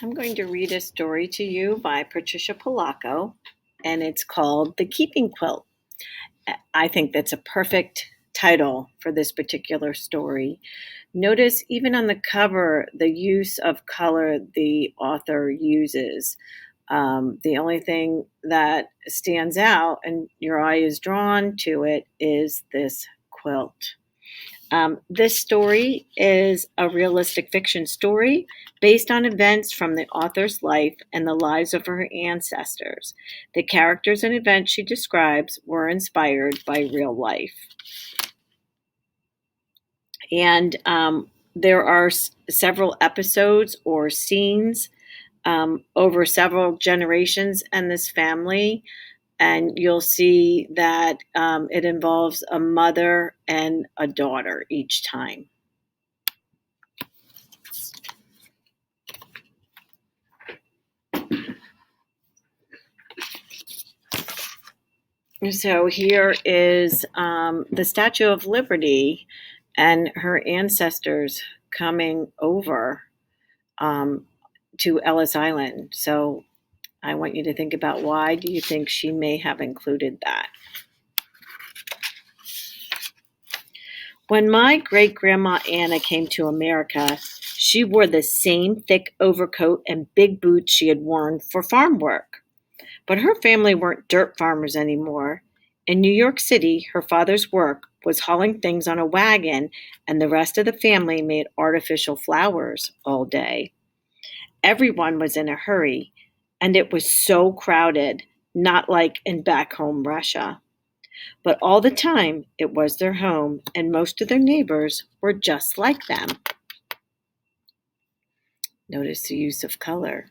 I'm going to read a story to you by Patricia Polacco, and it's called The Keeping Quilt. I think that's a perfect title for this particular story. Notice even on the cover the use of color the author uses. The only thing that stands out and your eye is drawn to it is this quilt. This story is a realistic fiction story based on events from the author's life and the lives of her ancestors. The characters and events she describes were inspired by real life. And there are several episodes or scenes over several generations in this family. And you'll see that it involves a mother and a daughter each time. So here is the Statue of Liberty and her ancestors coming over to Ellis Island. So I want you to think about, why do you think she may have included that? When my great-grandma Anna came to America, she wore the same thick overcoat and big boots she had worn for farm work. But her family weren't dirt farmers anymore. In New York City, her father's work was hauling things on a wagon, and the rest of the family made artificial flowers all day. Everyone was in a hurry, and it was so crowded, not like in back home Russia. But all the time, it was their home, and most of their neighbors were just like them. Notice the use of color.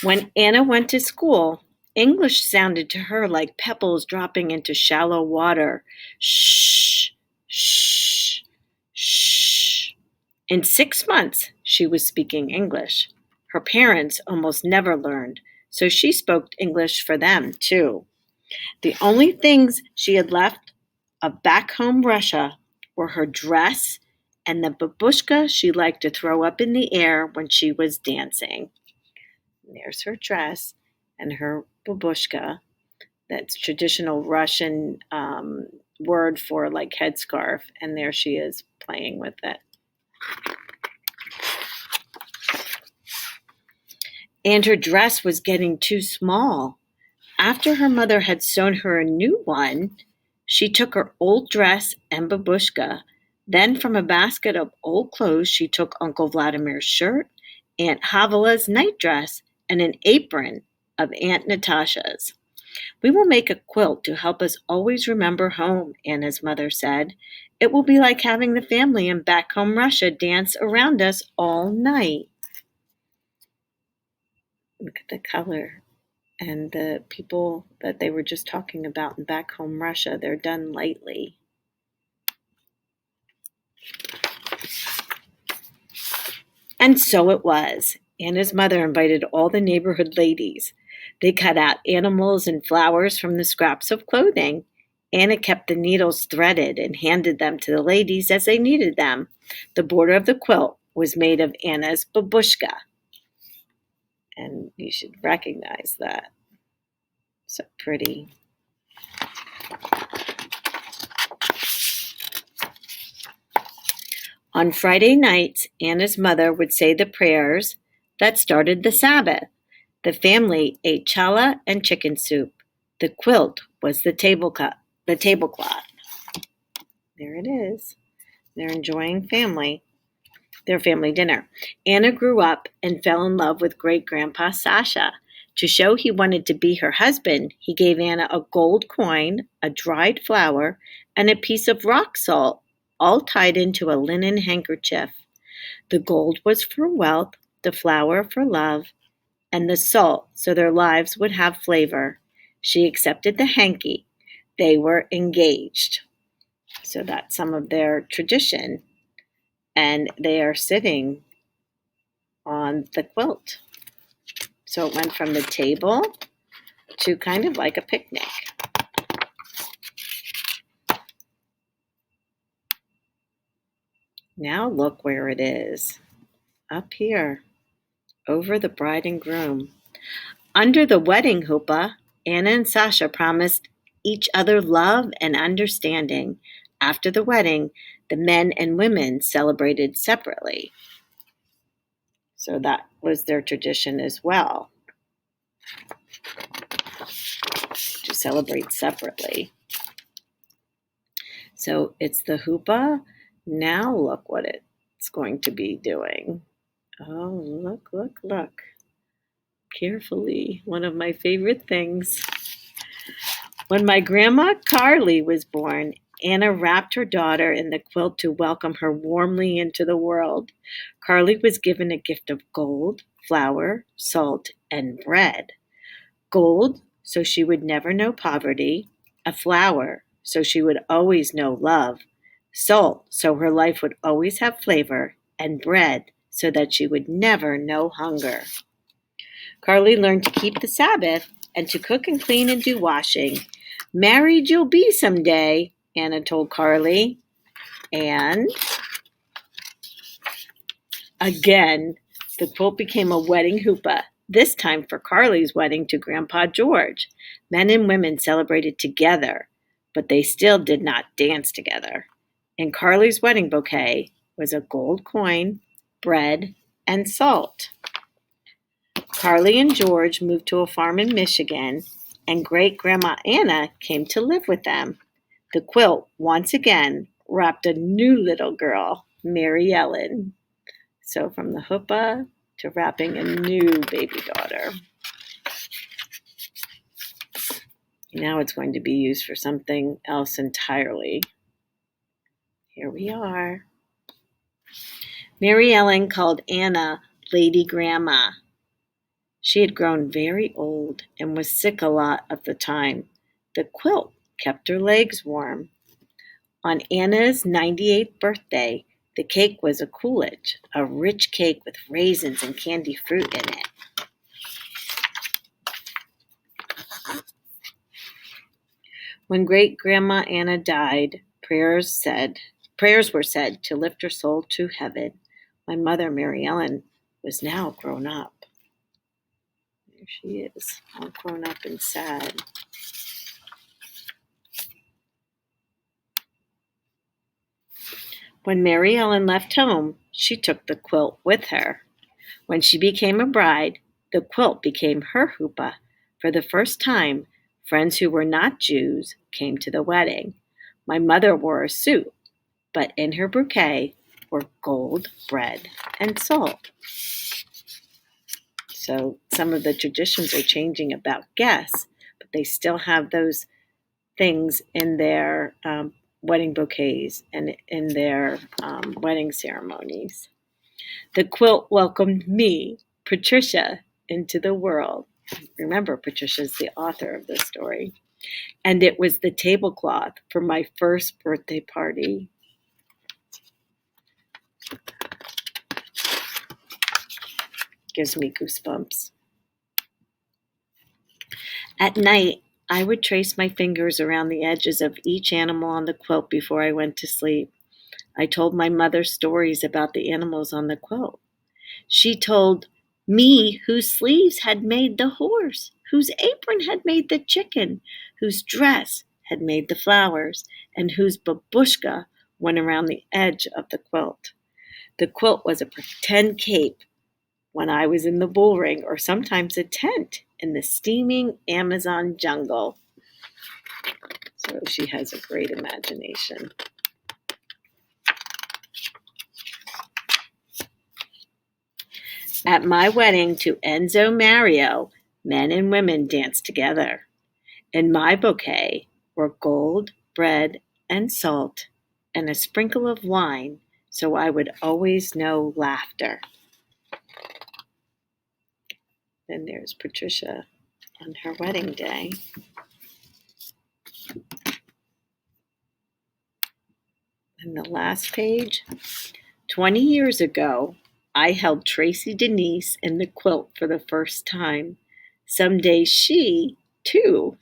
When Anna went to school, English sounded to her like pebbles dropping into shallow water. Shh, shh, shh. In 6 months, she was speaking English. Her parents almost never learned, so she spoke English for them, too. The only things she had left of back home Russia were her dress and the babushka she liked to throw up in the air when she was dancing. There's her dress and her babushka. That's traditional Russian word for like headscarf. And there she is playing with it. And her dress was getting too small. After her mother had sewn her a new one, she took her old dress and babushka. Then from a basket of old clothes, she took Uncle Vladimir's shirt, Aunt Havela's nightdress, and an apron of Aunt Natasha's. "We will make a quilt to help us always remember home," Anna's mother said. "It will be like having the family in back home Russia dance around us all night." Look at the color. And the people that they were just talking about in back home Russia, they're done lightly. And so it was. Anna's mother invited all the neighborhood ladies. They cut out animals and flowers from the scraps of clothing. Anna kept the needles threaded and handed them to the ladies as they needed them. The border of the quilt was made of Anna's babushka. And you should recognize that. So pretty. On Friday nights, Anna's mother would say the prayers that started the Sabbath. The family ate challah and chicken soup. The quilt was the tablecloth. There it is. They're enjoying their family dinner. Anna grew up and fell in love with great-grandpa Sasha. To show he wanted to be her husband, he gave Anna a gold coin, a dried flower, and a piece of rock salt, all tied into a linen handkerchief. The gold was for wealth, the flower for love, and the salt so their lives would have flavor. She accepted the hanky. They were engaged. So that's some of their tradition. And they are sitting on the quilt. So it went from the table to kind of like a picnic. Now look where it is. Up here, over the bride and groom. Under the wedding Hoopa, Anna and Sasha promised each other love and understanding. After the wedding, the men and women celebrated separately. So that was their tradition as well, to celebrate separately. So it's the Hoopa. Now look what it's going to be doing. Oh, look, look, look. Carefully, one of my favorite things. When my grandma Carly was born, Anna wrapped her daughter in the quilt to welcome her warmly into the world. Carly was given a gift of gold, flour, salt, and bread. Gold, so she would never know poverty. A flour, so she would always know love. Salt, so her life would always have flavor. And bread, so that she would never know hunger. Carly learned to keep the Sabbath and to cook and clean and do washing. Married you'll be someday, Anna told Carly. And again, the quilt became a wedding Hoopa, this time for Carly's wedding to Grandpa George. Men and women celebrated together, but they still did not dance together. In Carly's wedding bouquet was a gold coin, bread, and salt. Carly and George moved to a farm in Michigan, and great-grandma Anna came to live with them. The quilt, once again, wrapped a new little girl, Mary Ellen. So from the Hoopa to wrapping a new baby daughter. Now it's going to be used for something else entirely. Here we are. Mary Ellen called Anna Lady Grandma. She had grown very old and was sick a lot of the time. The quilt kept her legs warm. On Anna's 98th birthday, the cake was a Coolidge, a rich cake with raisins and candy fruit in it. When great-grandma Anna died, prayers were said to lift her soul to heaven. My mother, Mary Ellen, was now grown up. There she is, all grown up and sad. When Mary Ellen left home, she took the quilt with her. When she became a bride, the quilt became her Hoopa. For the first time, friends who were not Jews came to the wedding. My mother wore a suit, but in her bouquet were gold, bread, and salt. So some of the traditions are changing about guests, but they still have those things in their wedding bouquets and in their wedding ceremonies. The quilt welcomed me, Patricia, into the world. Remember, Patricia's the author of this story. And it was the tablecloth for my first birthday party. Gives me goosebumps. At night, I would trace my fingers around the edges of each animal on the quilt before I went to sleep. I told my mother stories about the animals on the quilt. She told me whose sleeves had made the horse, whose apron had made the chicken, whose dress had made the flowers, and whose babushka went around the edge of the quilt. The quilt was a pretend cape when I was in the bull ring, or sometimes a tent in the steaming Amazon jungle. So she has a great imagination. At my wedding to Enzo Mario, men and women danced together. In my bouquet were gold, bread, and salt, and a sprinkle of wine, so I would always know laughter. Then there's Patricia on her wedding day. And the last page. 20 years ago, I held Tracy Denise in the quilt for the first time. Someday she too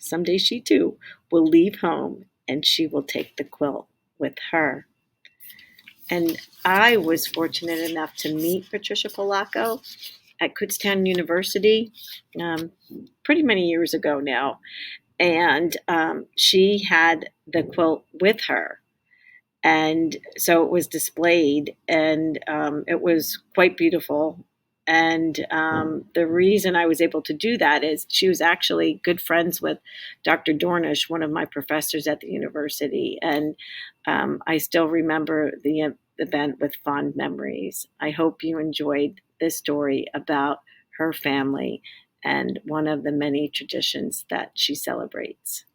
will leave home and she will take the quilt with her. And I was fortunate enough to meet Patricia Polacco at Kutztown University um, pretty many years ago now. And she had the quilt with her. And so it was displayed, and it was quite beautiful. And the reason I was able to do that is she was actually good friends with Dr. Dornish, one of my professors at the university. And I still remember the event with fond memories. I hope you enjoyed this story about her family and one of the many traditions that she celebrates.